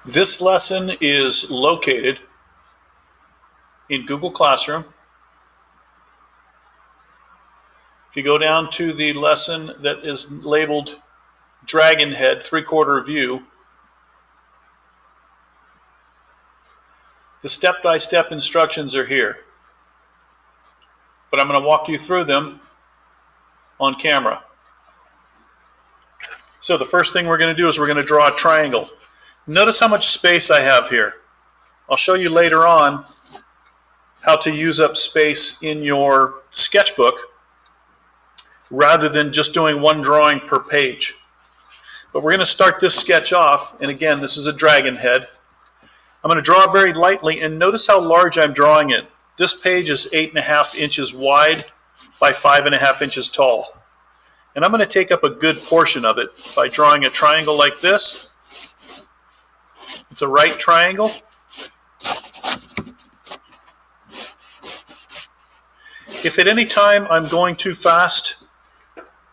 This lesson is located in Google Classroom. If you go down to the lesson that is labeled Dragon Head 3/4 view, the step-by-step instructions are here, but I'm going to walk you through them on camera. So the first thing we're going to do is we're going to draw a triangle. Notice how much space I have here. I'll show you later on how to use up space in your sketchbook rather than just doing one drawing per page. But we're going to start this sketch off, and again, this is a dragon head. I'm going to draw very lightly, and notice how large I'm drawing it. This page is 8.5 inches wide by 5.5 inches tall. And I'm going to take up a good portion of it by drawing a triangle like this. It's a right triangle. If at any time I'm going too fast,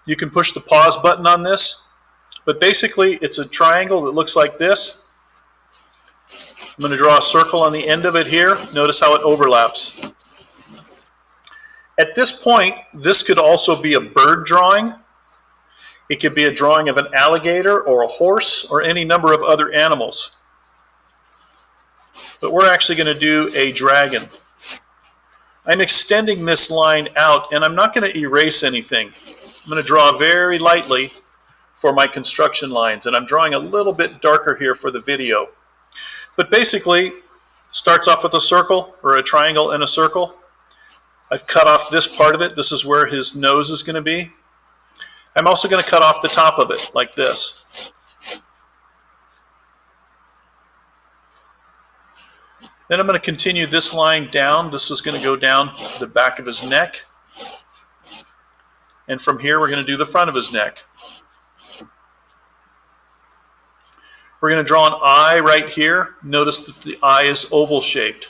you can push the pause button on this. But basically, it's a triangle that looks like this. I'm going to draw a circle on the end of it here. Notice how it overlaps. At this point, this could also be a bird drawing. It could be a drawing of an alligator or a horse or any number of other animals. But we're actually going to do a dragon. I'm extending this line out, and I'm not going to erase anything. I'm going to draw very lightly for my construction lines, and I'm drawing a little bit darker here for the video. But basically, starts off with a circle or a triangle and a circle. I've cut off this part of it. This is where his nose is going to be. I'm also going to cut off the top of it like this. Then I'm going to continue this line down. This is going to go down the back of his neck. And from here, we're going to do the front of his neck. We're going to draw an eye right here. Notice that the eye is oval shaped.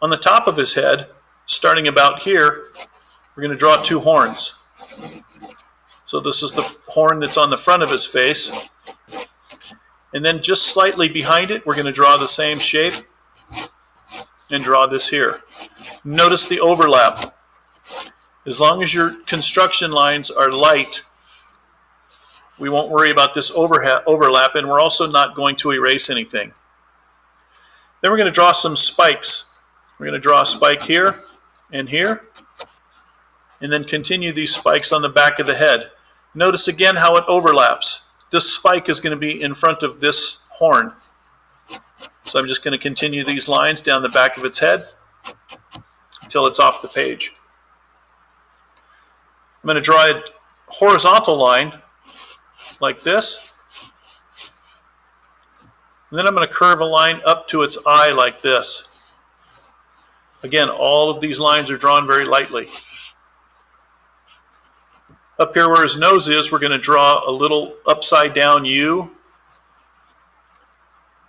On the top of his head, starting about here, we're going to draw two horns. So this is the horn that's on the front of his face. And then just slightly behind it, we're going to draw the same shape and draw this here. Notice the overlap. As long as your construction lines are light, we won't worry about this overlap, and we're also not going to erase anything. Then we're going to draw some spikes. We're going to draw a spike here and here, and then continue these spikes on the back of the head. Notice again how it overlaps. This spike is going to be in front of this horn. So I'm just going to continue these lines down the back of its head until it's off the page. I'm going to draw a horizontal line like this. And then I'm going to curve a line up to its eye like this. Again, all of these lines are drawn very lightly. Up here where his nose is, we're going to draw a little upside down U.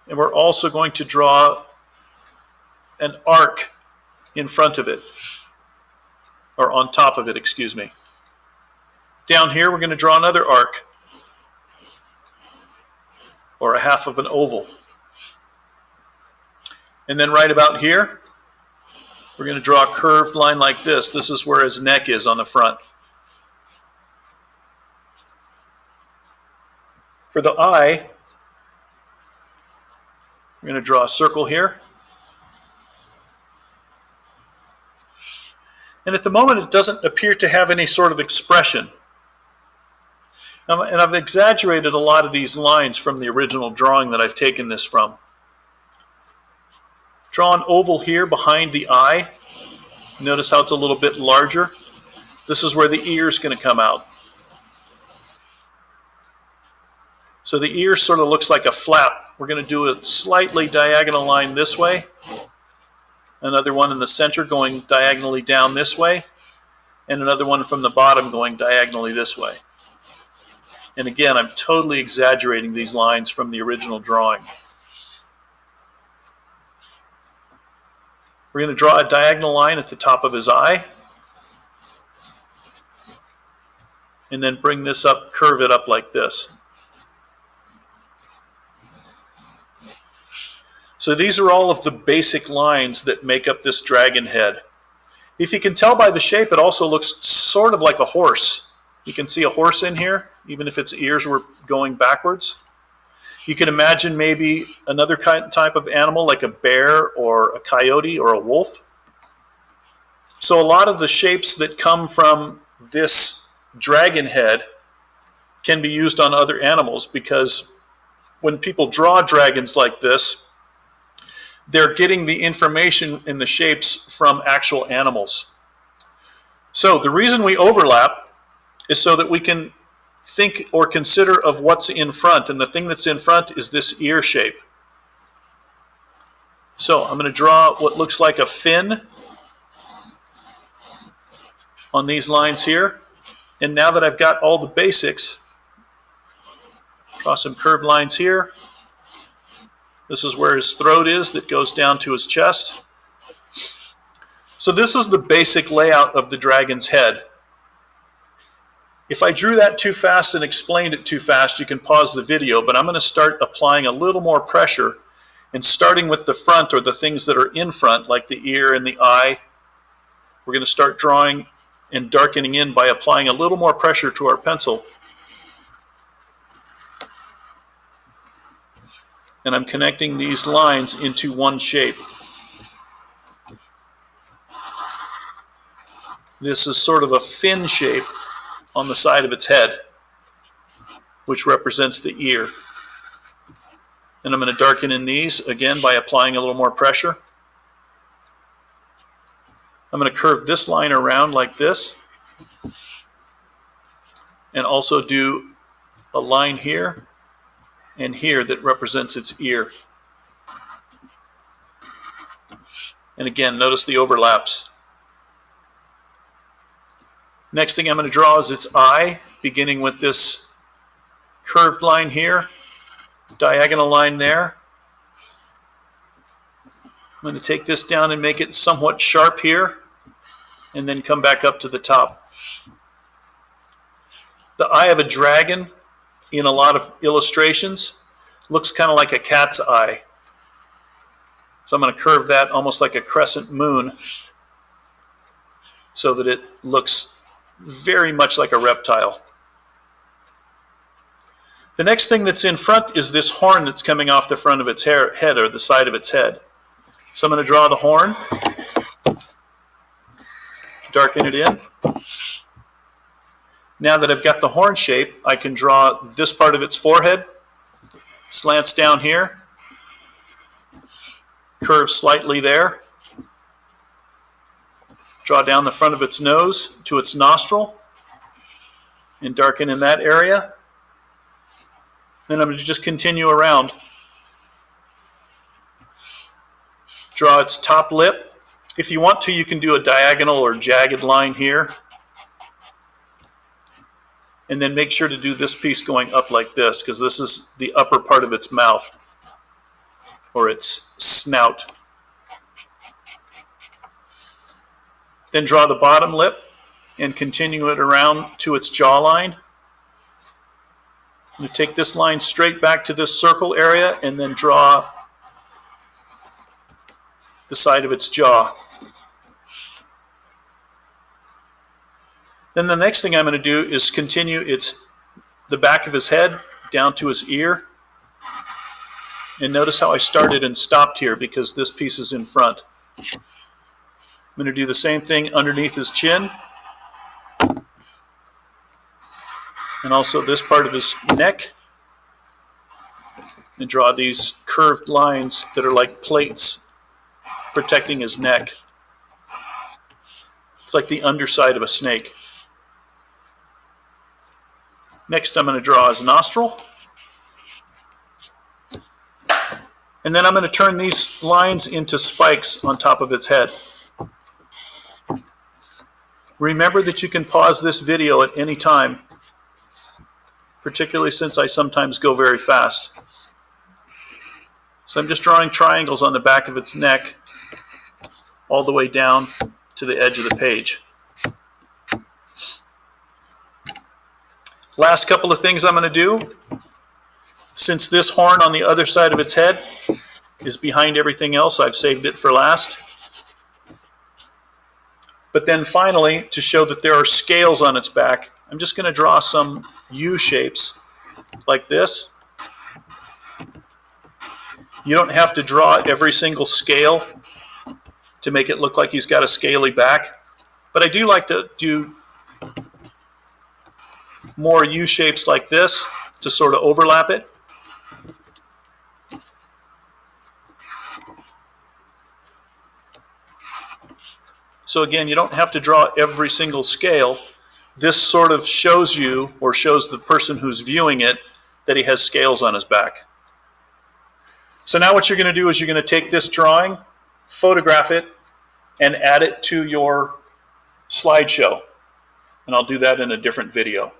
And we're also going to draw an arc in front of it. Or on top of it, excuse me. Down here, we're going to draw another arc. Or a half of an oval. And then right about here, we're going to draw a curved line like this. This is where his neck is on the front. For the eye, we're going to draw a circle here. And at the moment, it doesn't appear to have any sort of expression. And I've exaggerated a lot of these lines from the original drawing that I've taken this from. Draw an oval here behind the eye. Notice how it's a little bit larger. This is where the ear is going to come out. So the ear sort of looks like a flap. We're going to do a slightly diagonal line this way. Another one in the center going diagonally down this way. And another one from the bottom going diagonally this way. And again, I'm totally exaggerating these lines from the original drawing. We're going to draw a diagonal line at the top of his eye. And then bring this up, curve it up like this. So these are all of the basic lines that make up this dragon head. If you can tell by the shape, it also looks sort of like a horse. You can see a horse in here, even if its ears were going backwards. You can imagine maybe another type of animal like a bear or a coyote or a wolf. So a lot of the shapes that come from this dragon head can be used on other animals, because when people draw dragons like this, they're getting the information in the shapes from actual animals. So the reason we overlap is so that we can think or consider of what's in front, and the thing that's in front is this ear shape. So I'm going to draw what looks like a fin on these lines here, and now that I've got all the basics, draw some curved lines here. This is where his throat is that goes down to his chest. So this is the basic layout of the dragon's head. If I drew that too fast and explained it too fast, you can pause the video, but I'm going to start applying a little more pressure, and starting with the front, or the things that are in front, like the ear and the eye, we're going to start drawing and darkening in by applying a little more pressure to our pencil. And I'm connecting these lines into one shape. This is sort of a fin shape on the side of its head, which represents the ear. And I'm going to darken in these again by applying a little more pressure. I'm going to curve this line around like this, and also do a line here and here that represents its ear. And again, notice the overlaps. Next thing I'm going to draw is its eye, beginning with this curved line here, diagonal line there. I'm going to take this down and make it somewhat sharp here, and then come back up to the top. The eye of a dragon in a lot of illustrations looks kind of like a cat's eye. So I'm going to curve that almost like a crescent moon so that it looks very much like a reptile. The next thing that's in front is this horn that's coming off the front of its head, or the side of its head. So I'm going to draw the horn, darken it in. Now that I've got the horn shape, I can draw this part of its forehead, slants down here, curves slightly there, draw down the front of its nose to its nostril, and darken in that area. Then I'm going to just continue around. Draw its top lip. If you want to, you can do a diagonal or jagged line here. And then make sure to do this piece going up like this, because this is the upper part of its mouth, or its snout. Then draw the bottom lip and continue it around to its jawline. You take this line straight back to this circle area, and then draw the side of its jaw. Then the next thing I'm going to do is continue the back of his head down to his ear. And notice how I started and stopped here, because this piece is in front. I'm going to do the same thing underneath his chin, and also this part of his neck, and draw these curved lines that are like plates protecting his neck. It's like the underside of a snake. Next, I'm going to draw his nostril. And then I'm going to turn these lines into spikes on top of its head. Remember that you can pause this video at any time, particularly since I sometimes go very fast. So I'm just drawing triangles on the back of its neck all the way down to the edge of the page. Last couple of things I'm going to do. Since this horn on the other side of its head is behind everything else. I've saved it for last. But then finally, to show that there are scales on its back, I'm just going to draw some U shapes like this. You don't have to draw every single scale to make it look like he's got a scaly back. But I do like to do more U shapes like this to sort of overlap it. So again, you don't have to draw every single scale. This sort of shows you, or shows the person who's viewing it, that he has scales on his back. So now what you're going to do is you're going to take this drawing, photograph it, and add it to your slideshow. And I'll do that in a different video.